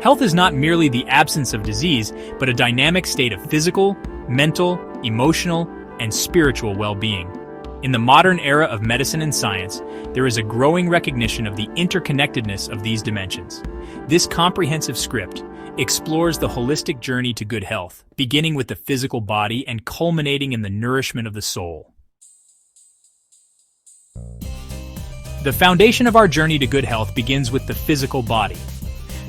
Health is not merely the absence of disease, but a dynamic state of physical, mental, emotional, and spiritual well-being. In the modern era of medicine and science, there is a growing recognition of the interconnectedness of these dimensions. This comprehensive script explores the holistic journey to good health, beginning with the physical body and culminating in the nourishment of the soul. The foundation of our journey to good health begins with the physical body.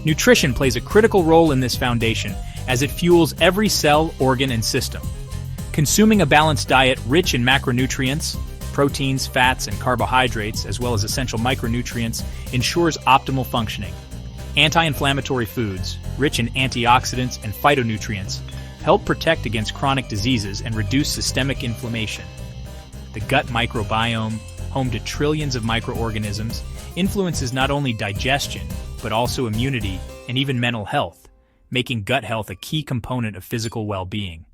Nutrition plays a critical role in this foundation as it fuels every cell, organ, and system. Consuming a balanced diet rich in macronutrients, proteins, fats, and carbohydrates, as well as essential micronutrients, ensures optimal functioning. Anti-inflammatory foods, rich in antioxidants and phytonutrients, help protect against chronic diseases and reduce systemic inflammation. The gut microbiome, home to trillions of microorganisms, influences not only digestion, but also immunity and even mental health, making gut health a key component of physical well-being.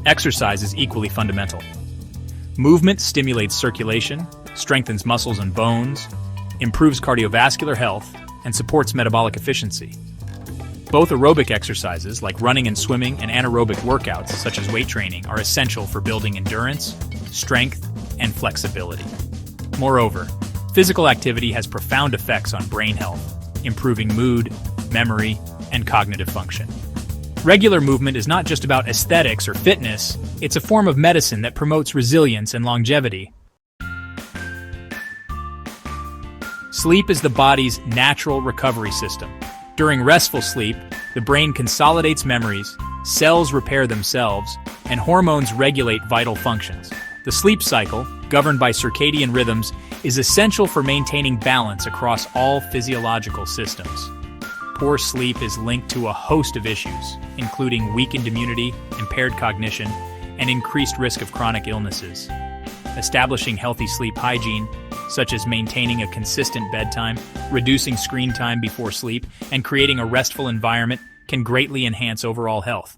Exercise is equally fundamental. Movement stimulates circulation, strengthens muscles and bones, improves cardiovascular health, and supports metabolic efficiency. Both aerobic exercises, like running and swimming, and anaerobic workouts, such as weight training, are essential for building endurance, strength, and flexibility. Moreover, physical activity has profound effects on brain health, improving mood, memory, and cognitive function. Regular movement is not just about aesthetics or fitness, it's a form of medicine that promotes resilience and longevity. Sleep is the body's natural recovery system. During restful sleep, the brain consolidates memories, cells repair themselves, and hormones regulate vital functions. The sleep cycle, governed by circadian rhythms, is essential for maintaining balance across all physiological systems. Poor sleep is linked to a host of issues, including weakened immunity, impaired cognition, and increased risk of chronic illnesses. Establishing healthy sleep hygiene, such as maintaining a consistent bedtime, reducing screen time before sleep, and creating a restful environment, can greatly enhance overall health.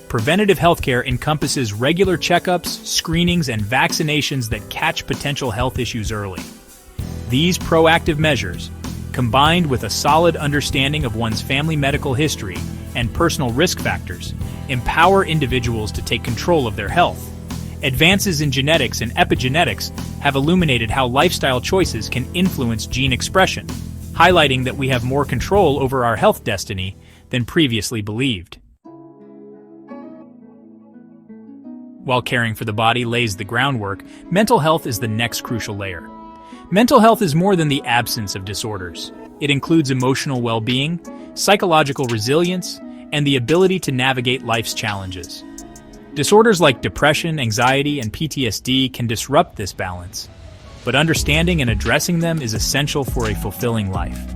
Preventative healthcare encompasses regular checkups, screenings, and vaccinations that catch potential health issues early. These proactive measures, combined with a solid understanding of one's family medical history and personal risk factors, empower individuals to take control of their health. Advances in genetics and epigenetics have illuminated how lifestyle choices can influence gene expression, highlighting that we have more control over our health destiny than previously believed. While caring for the body lays the groundwork, mental health is the next crucial layer. Mental health is more than the absence of disorders. It includes emotional well-being, psychological resilience, and the ability to navigate life's challenges. Disorders like depression, anxiety, and PTSD can disrupt this balance, but understanding and addressing them is essential for a fulfilling life.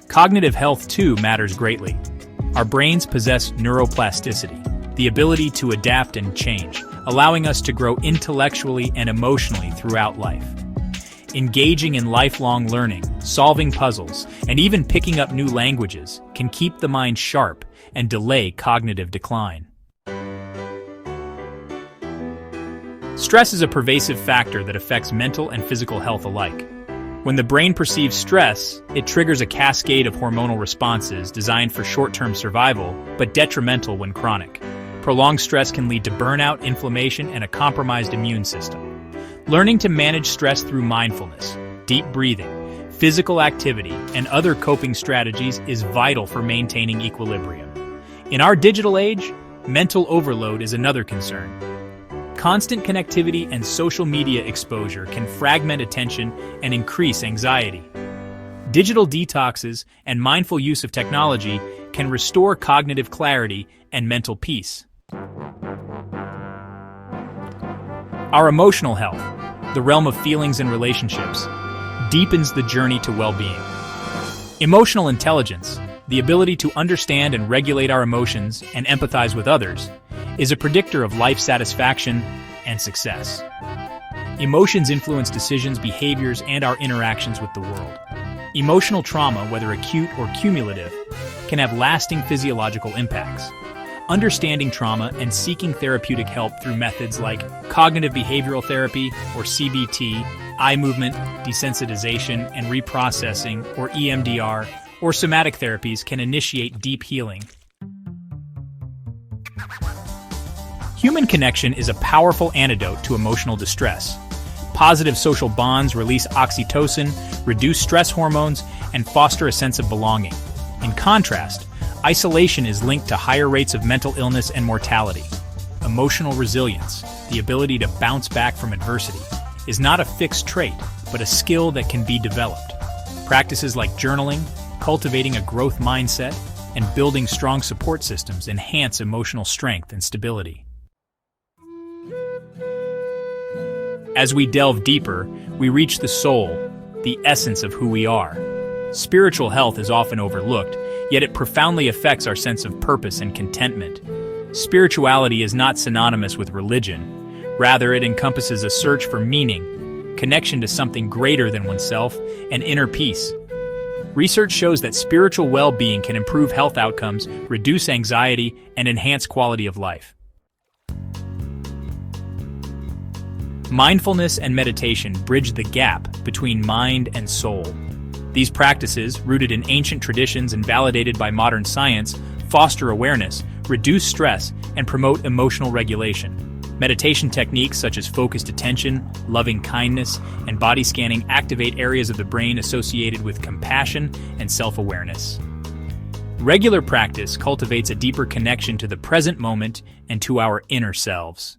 Cognitive health, too, matters greatly. Our brains possess neuroplasticity, the ability to adapt and change, allowing us to grow intellectually and emotionally throughout life. Engaging in lifelong learning, solving puzzles, and even picking up new languages can keep the mind sharp and delay cognitive decline. Stress is a pervasive factor that affects mental and physical health alike. When the brain perceives stress, it triggers a cascade of hormonal responses designed for short-term survival, but detrimental when chronic. Prolonged stress can lead to burnout, inflammation, and a compromised immune system. Learning to manage stress through mindfulness, deep breathing, physical activity, and other coping strategies is vital for maintaining equilibrium. In our digital age, mental overload is another concern. Constant connectivity and social media exposure can fragment attention and increase anxiety. Digital detoxes and mindful use of technology can restore cognitive clarity and mental peace. Our emotional health, the realm of feelings and relationships, deepens the journey to well-being. Emotional intelligence, the ability to understand and regulate our emotions and empathize with others, is a predictor of life satisfaction and success. Emotions influence decisions, behaviors, and our interactions with the world. Emotional trauma, whether acute or cumulative, can have lasting physiological impacts. Understanding trauma and seeking therapeutic help through methods like cognitive behavioral therapy or CBT eye movement, desensitization, and reprocessing, or EMDR, or somatic therapies can initiate deep healing. Human connection is a powerful antidote to emotional distress. Positive social bonds release oxytocin, reduce stress hormones, and foster a sense of belonging. In contrast, isolation is linked to higher rates of mental illness and mortality. Emotional resilience, the ability to bounce back from adversity, is not a fixed trait, but a skill that can be developed. Practices like journaling, cultivating a growth mindset, and building strong support systems enhance emotional strength and stability. As we delve deeper, we reach the soul, the essence of who we are. Spiritual health is often overlooked, yet it profoundly affects our sense of purpose and contentment. Spirituality is not synonymous with religion. Rather, it encompasses a search for meaning, connection to something greater than oneself, and inner peace. Research shows that spiritual well-being can improve health outcomes, reduce anxiety, and enhance quality of life. Mindfulness and meditation bridge the gap between mind and soul. These practices, rooted in ancient traditions and validated by modern science, foster awareness, reduce stress, and promote emotional regulation. Meditation techniques such as focused attention, loving kindness, and body scanning activate areas of the brain associated with compassion and self-awareness. Regular practice cultivates a deeper connection to the present moment and to our inner selves.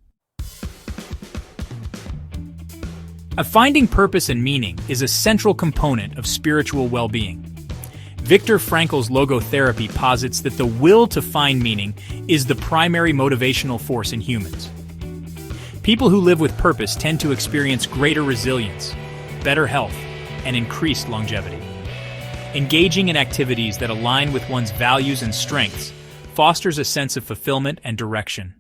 Finding purpose and meaning is a central component of spiritual well-being. Viktor Frankl's logotherapy posits that the will to find meaning is the primary motivational force in humans. People who live with purpose tend to experience greater resilience, better health, and increased longevity. Engaging in activities that align with one's values and strengths fosters a sense of fulfillment and direction.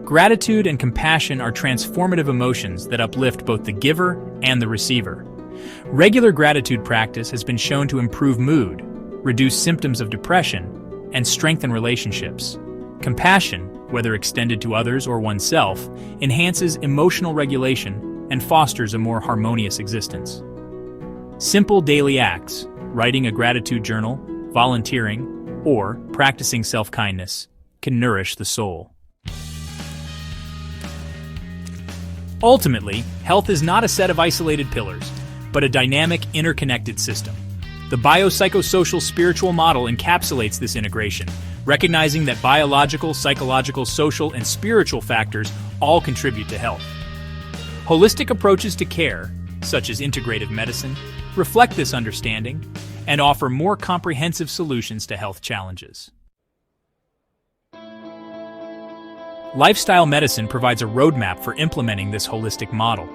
Gratitude and compassion are transformative emotions that uplift both the giver and the receiver. Regular gratitude practice has been shown to improve mood, reduce symptoms of depression, and strengthen relationships. Compassion, whether extended to others or oneself, enhances emotional regulation and fosters a more harmonious existence. Simple daily acts, writing a gratitude journal, volunteering, or practicing self-kindness, can nourish the soul. Ultimately, health is not a set of isolated pillars, but a dynamic, interconnected system. The Biopsychosocial-Spiritual Model encapsulates this integration, recognizing that biological, psychological, social, and spiritual factors all contribute to health. Holistic approaches to care, such as integrative medicine, reflect this understanding and offer more comprehensive solutions to health challenges. Lifestyle medicine provides a roadmap for implementing this holistic model.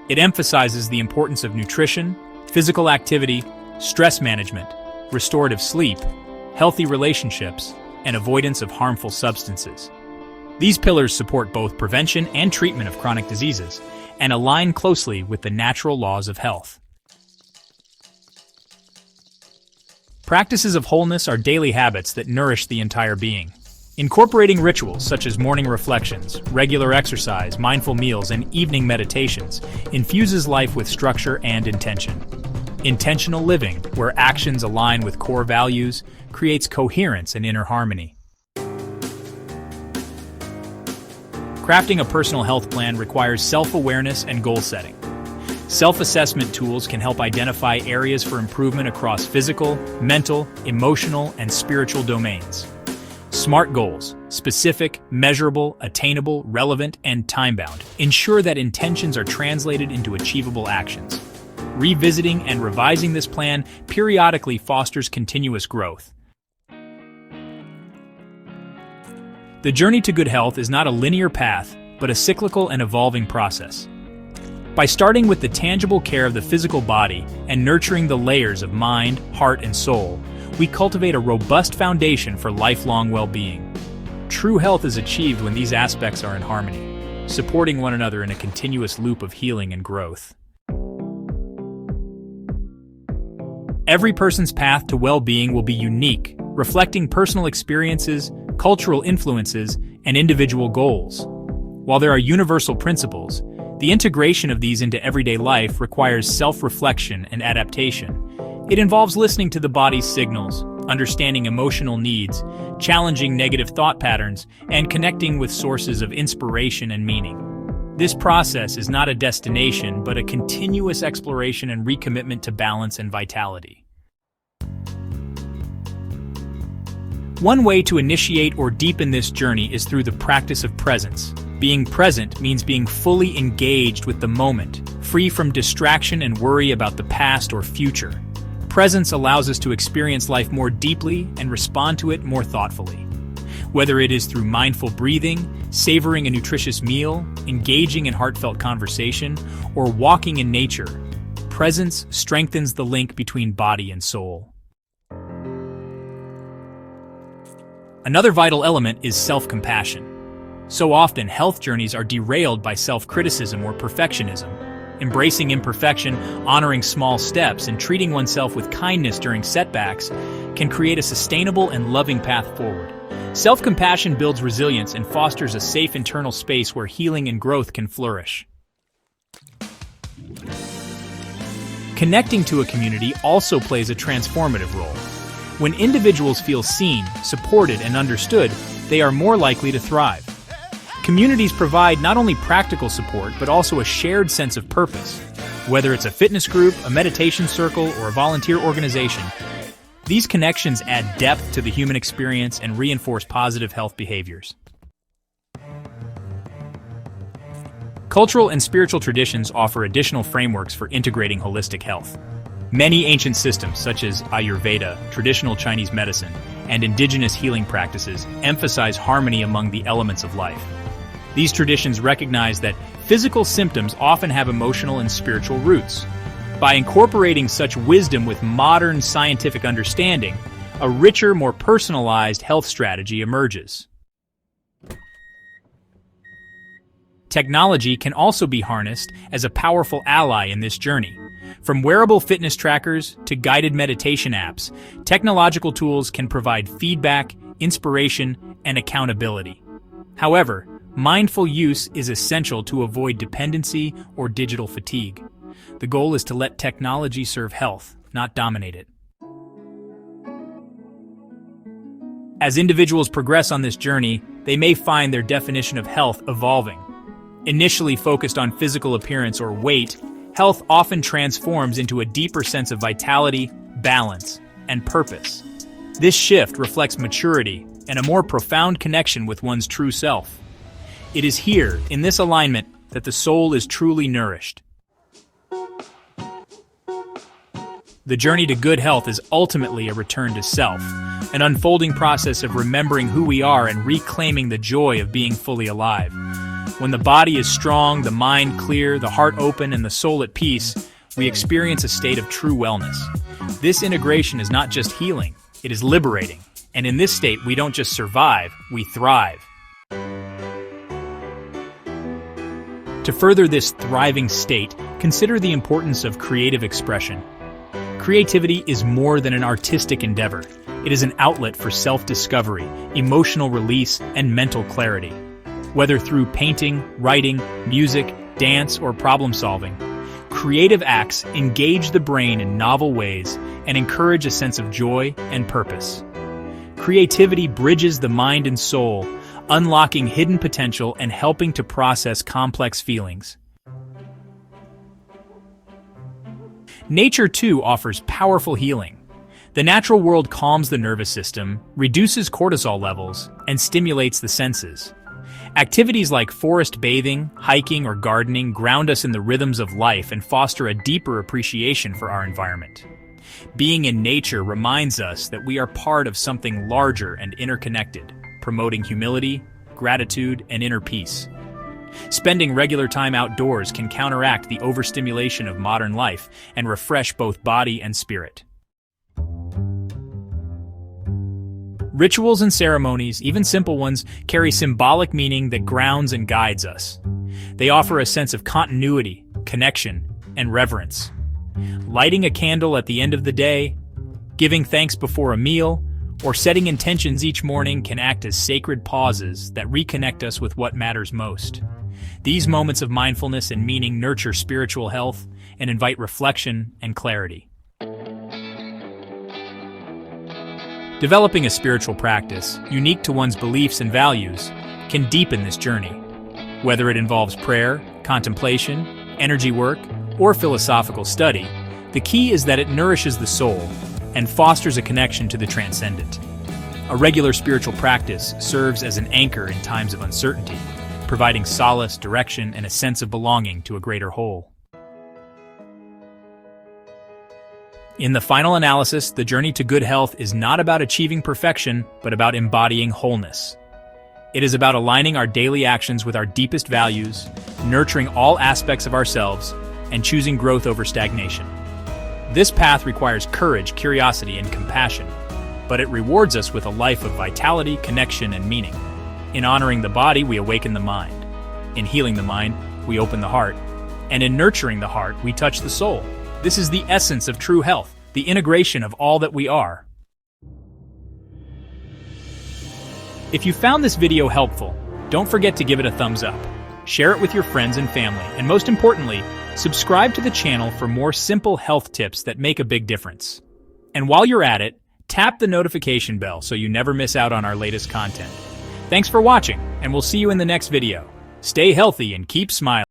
It emphasizes the importance of nutrition, physical activity, stress management, restorative sleep, healthy relationships, and avoidance of harmful substances. These pillars support both prevention and treatment of chronic diseases and align closely with the natural laws of health. Practices of wholeness are daily habits that nourish the entire being. Incorporating rituals such as morning reflections, regular exercise, mindful meals, and evening meditations infuses life with structure and intention. Intentional living, where actions align with core values, creates coherence and inner harmony. Crafting a personal health plan requires self-awareness and goal setting. Self-assessment tools can help identify areas for improvement across physical, mental, emotional, and spiritual domains. SMART goals, specific, measurable, attainable, relevant, and time-bound, ensure that intentions are translated into achievable actions. Revisiting and revising this plan periodically fosters continuous growth. The journey to good health is not a linear path, but a cyclical and evolving process. By starting with the tangible care of the physical body and nurturing the layers of mind, heart, and soul, we cultivate a robust foundation for lifelong well-being. True health is achieved when these aspects are in harmony, supporting one another in a continuous loop of healing and growth. Every person's path to well-being will be unique, reflecting personal experiences, cultural influences, and individual goals. While there are universal principles, the integration of these into everyday life requires self-reflection and adaptation. It involves listening to the body's signals, understanding emotional needs, challenging negative thought patterns, and connecting with sources of inspiration and meaning. This process is not a destination, but a continuous exploration and recommitment to balance and vitality. One way to initiate or deepen this journey is through the practice of presence. Being present means being fully engaged with the moment, free from distraction and worry about the past or future. Presence allows us to experience life more deeply and respond to it more thoughtfully. Whether it is through mindful breathing, savoring a nutritious meal, engaging in heartfelt conversation, or walking in nature, presence strengthens the link between body and soul. Another vital element is self-compassion. So often, health journeys are derailed by self-criticism or perfectionism. Embracing imperfection, honoring small steps, and treating oneself with kindness during setbacks can create a sustainable and loving path forward. Self-compassion builds resilience and fosters a safe internal space where healing and growth can flourish. Connecting to a community also plays a transformative role. When individuals feel seen, supported, and understood, they are more likely to thrive. Communities provide not only practical support, but also a shared sense of purpose. Whether it's a fitness group, a meditation circle, or a volunteer organization, these connections add depth to the human experience and reinforce positive health behaviors. Cultural and spiritual traditions offer additional frameworks for integrating holistic health. Many ancient systems, such as Ayurveda, traditional Chinese medicine, and indigenous healing practices, emphasize harmony among the elements of life. These traditions recognize that physical symptoms often have emotional and spiritual roots. By incorporating such wisdom with modern scientific understanding, a richer, more personalized health strategy emerges. Technology can also be harnessed as a powerful ally in this journey. From wearable fitness trackers to guided meditation apps, technological tools can provide feedback, inspiration, and accountability. However, mindful use is essential to avoid dependency or digital fatigue. The goal is to let technology serve health, not dominate it. As individuals progress on this journey, they may find their definition of health evolving. Initially focused on physical appearance or weight, health often transforms into a deeper sense of vitality, balance, and purpose. This shift reflects maturity and a more profound connection with one's true self. It is here, in this alignment, that the soul is truly nourished. The journey to good health is ultimately a return to self, an unfolding process of remembering who we are and reclaiming the joy of being fully alive. When the body is strong, the mind clear, the heart open, and the soul at peace, we experience a state of true wellness. This integration is not just healing, it is liberating. And in this state, we don't just survive, we thrive. To further this thriving state, consider the importance of creative expression. Creativity is more than an artistic endeavor. It is an outlet for self-discovery, emotional release, and mental clarity. Whether through painting, writing, music, dance, or problem-solving, creative acts engage the brain in novel ways and encourage a sense of joy and purpose. Creativity bridges the mind and soul, unlocking hidden potential and helping to process complex feelings. Nature, too, offers powerful healing. The natural world calms the nervous system, reduces cortisol levels, and stimulates the senses. Activities like forest bathing, hiking, or gardening ground us in the rhythms of life and foster a deeper appreciation for our environment. Being in nature reminds us that we are part of something larger and interconnected, promoting humility, gratitude, and inner peace. Spending regular time outdoors can counteract the overstimulation of modern life and refresh both body and spirit. Rituals and ceremonies, even simple ones, carry symbolic meaning that grounds and guides us. They offer a sense of continuity, connection, and reverence. Lighting a candle at the end of the day, giving thanks before a meal, or setting intentions each morning can act as sacred pauses that reconnect us with what matters most. These moments of mindfulness and meaning nurture spiritual health and invite reflection and clarity. Developing a spiritual practice, unique to one's beliefs and values, can deepen this journey. Whether it involves prayer, contemplation, energy work, or philosophical study, the key is that it nourishes the soul and fosters a connection to the transcendent. A regular spiritual practice serves as an anchor in times of uncertainty, providing solace, direction, and a sense of belonging to a greater whole. In the final analysis, the journey to good health is not about achieving perfection, but about embodying wholeness. It is about aligning our daily actions with our deepest values, nurturing all aspects of ourselves, and choosing growth over stagnation. This path requires courage, curiosity, and compassion, but it rewards us with a life of vitality, connection, and meaning. In honoring the body, we awaken the mind. In healing the mind, we open the heart. And in nurturing the heart, we touch the soul. This is the essence of true health, the integration of all that we are. If you found this video helpful, don't forget to give it a thumbs up. Share it with your friends and family, and most importantly, subscribe to the channel for more simple health tips that make a big difference. And while you're at it, tap the notification bell so you never miss out on our latest content. Thanks for watching, and we'll see you in the next video. Stay healthy and keep smiling.